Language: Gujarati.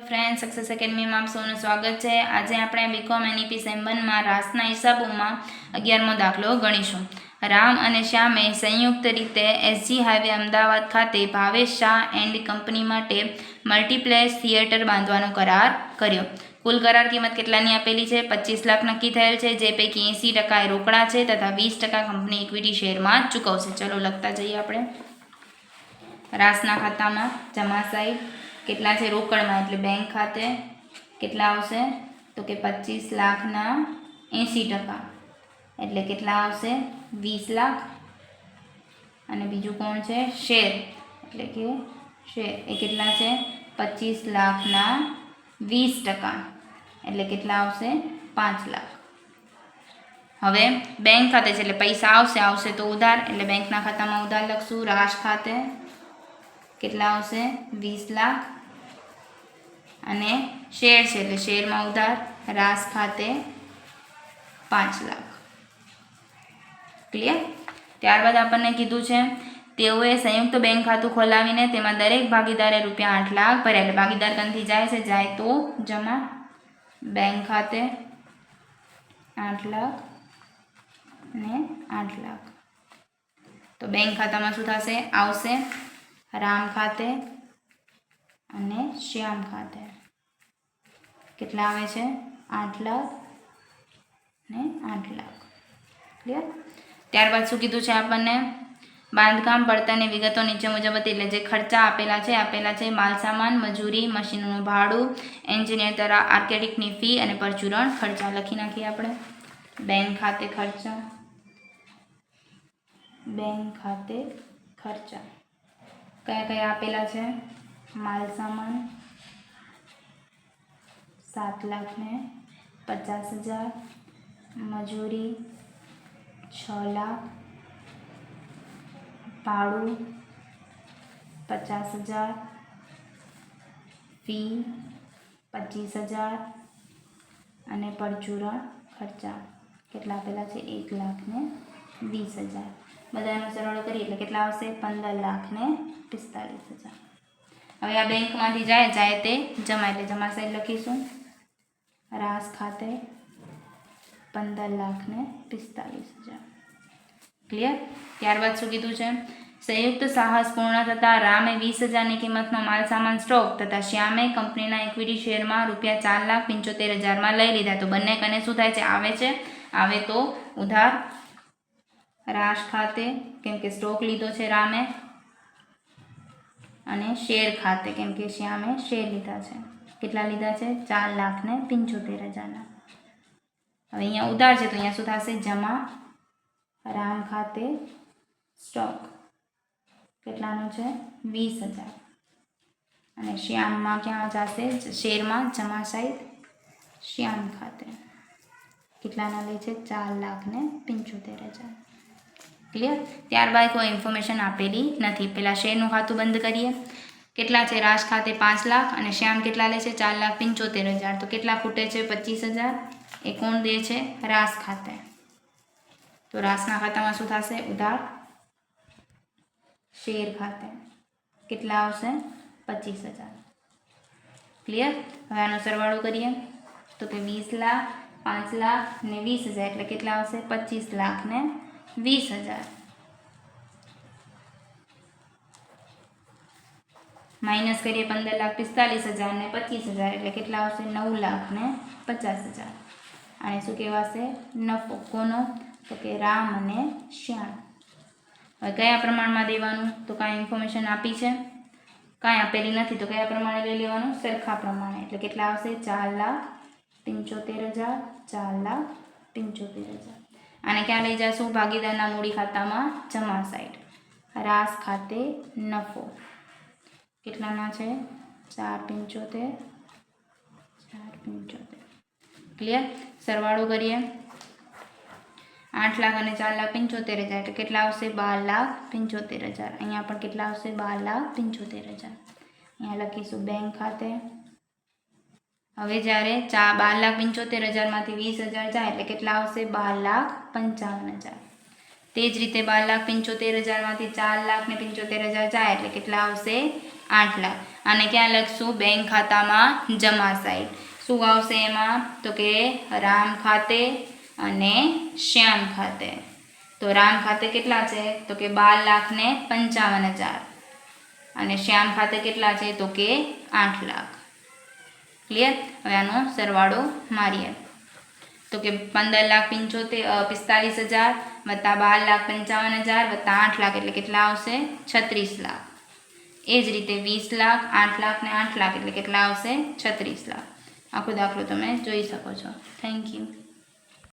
ફ્રેન્ડ સક્સેસ એકેડમીમાં આપ સૌનું સ્વાગત છે। આજે આપણે બીકોમ એનઈપી સેમ 1માં રાસના હિસાબોમાં 11મો દાખલો ગણીશું। રામ અને શ્યામે સંયુક્ત રીતે એસજી હાઈવે અમદાવાદ ખાતે ભાવેશ શાહ એન્ડ કંપની માટે મલ્ટીપ્લેક્સ થિયેટર બાંધવાનો કરાર કર્યો। કુલ કરાર કિંમત કેટલાની આપેલી છે? 25 લાખ નક્કી થયેલ છે, જે પૈકી 80% રોકડા છે તથા 20% કંપની ઇક્વિટી શેરમાં ચૂકવશે। ચલો લખતા જઈએ આપણે। રાસના ખાતામાં જમા સાઈડ કેટલા છે? રોકડમાં એટલે બેંક ખાતે કેટલા આવશે? તો કે 25 લાખના 80% એટલે કેટલા આવશે? 20 લાખ। અને બીજું કોણ છે? શેર એટલે કે શેર એ કેટલા છે? 25 લાખના 20% એટલે કેટલા આવશે? 5 લાખ। હવે બેંક ખાતે છે એટલે પૈસા આવશે તો ઉધાર એટલે બેંકના ખાતામાં ઉધાર લખશું। રાશ ખાતે કેટલા આવશે? 20 લાખ। અને શેર છે એટલે શેરમાં ઉધાર રાસ ખાતે 5 લાખ। ક્લિયર? ત્યારબાદ આપણને કીધું છે તેઓએ સંયુક્ત બેંક ખાતું ખોલાવીને તેમાં દરેક ભાગીદારે રૂપિયા 8 લાખ ભર્યા। એટલે ભાગીદાર કંથી જાય છે? જાય તો જમા બેંક ખાતે 8 લાખ અને 8 લાખ। તો બેંક ખાતામાં શું થશે? આવશે રામ ખાતે અને શ્યામ ખાતે કેટલા આવે છે? 8 લાખ ને 8 લાખ। ક્લિયર? ત્યારબાદ શું કીધું છે આપણને? બાંધકામ પડતરની વિગતો નીચે મુજબ હતી। એટલે જે ખર્ચા આપેલા છે માલસામાન, મજૂરી, મશીનોનું ભાડું, એન્જિનિયર દ્વારા આર્કિટેક્ટની ફી અને પરચુરણ ખર્ચા લખી નાખીએ આપણે। બેંક ખાતે ખર્ચા, બેંક ખાતે ખર્ચા કયા કયા આપેલા છે? માલસામાન 7,50,000, મજૂરી 6 લાખ, ભાડું 50,000, ફી 25,000 અને પરચુરણ ખર્ચા કેટલા આપેલા છે? 1,20,000। બધાનો સરવાળો કરીએ એટલે કેટલા આવશે? 15,45,000। હવે આ બેંકમાંથી જાય તે જમા એટલે જમા સાઈડ લખીશું રાસ ખાતે 15,45,000। ક્લિયર? ત્યારબાદ શું કીધું છે? સંયુક્ત સાહસ પૂર્ણ થતાં રામે 20,000ની કિંમતનો માલસામાન સ્ટોક તથા શ્યામે કંપનીના ઇક્વિટી શેરમાં રૂપિયા 4,75,000માં લઈ લીધા। તો બંને કને શું થાય છે? આવે છે। આવે તો ઉધાર રાશ ખાતે કેમ કે સ્ટોક લીધો છે રામે, અને શેર ખાતે કેમ કે શ્યામે શેર લીધા છે। કેટલા લીધા છે? 4,75,000ના। હવે અહીંયા ઉધાર છે તો અહીંયા શું થશે? જમા રામ ખાતે સ્ટોક કેટલાનો છે? 20,000 અને શ્યામમાં ક્યાં જશે? શેરમાં જમા સાઈડ શ્યામ ખાતે કેટલાના લે છે? 4,75,000। ક્લિયર? ત્યારબાદ કોઈ ઇન્ફોર્મેશન આપેલી નથી। પહેલાં શેરનું ખાતું બંધ કરીએ। કેટલા છે? રાશ ખાતે 5 લાખ અને શ્યામ કેટલા લે છે? 4,75,000। તો કેટલા ખૂટે છે? 25,000। એ કોણ દે છે? રાસ ખાતે। તો રાસના ખાતામાં શું થશે? ઉધાર શેર ખાતે કેટલા આવશે? 25,000। ક્લિયર? હવે આનો સરવાળો કરીએ તો કે 20 લાખ, 5 લાખ ને 20,000 એટલે કેટલા આવશે? 25 લાખ ને 20,000। માઇનસ કરીએ 15,45,000 ને 25,000 એટલે કેટલા આવશે? 9,50,000। અને શું કહેવાશે? નફો કોનો? તો કે રામ અને શ્યામ। હવે કયા પ્રમાણમાં દેવાનું? તો કાંઈ ઇન્ફોર્મેશન આપી છે? કાંઈ આપેલી નથી। તો કયા પ્રમાણે લઈ લેવાનું? સરખા પ્રમાણે એટલે કેટલા આવશે? 4,75,000, 4,75,000। આને ક્યાં લઈ જશું? ભાગીદારના મૂડી ખાતામાં જમા સાઈડ રાસ ખાતે નફો કેટલાના છે? 4,75,000, 4,75,000। ક્લિયર? સરવાળો કરીએ 8 લાખ અને 4,75,000 એટલે કેટલા આવશે? 12,75,000। અહીંયા પણ કેટલા આવશે? 12,75,000। અહીંયા લખીશું બેંક ખાતે। હવે જ્યારે 12,75,000માંથી 20,000 જાય એટલે કેટલા આવશે? 12,55,000। તે જ રીતે 12,75,000માંથી 4,75,000 જાય એટલે કેટલા આવશે? 8 લાખ. અને ક્યાં લખશું? બેંક ખાતામાં જમા સાઈડ. શું આવશે એમાં? તો કે રામ ખાતે અને શ્યામ ખાતે. તો રામ ખાતે કેટલા છે? તો કે 12,55,000 અને શ્યામ ખાતે કેટલા છે? તો કે 8 લાખ. ક્લિયર? હવે આનો સરવાળો મારીએ તો કે 15,45,000 વત્તા 12,55,000 વત્તા 8 લાખ એટલે કેટલા આવશે? 36 લાખ. એ જ રીતે 20 લાખ, 8 લાખ ને 8 લાખ એટલે કેટલા આવશે? 36 લાખ. આખો દાખલો તમે જોઈ શકો છો. Thank you.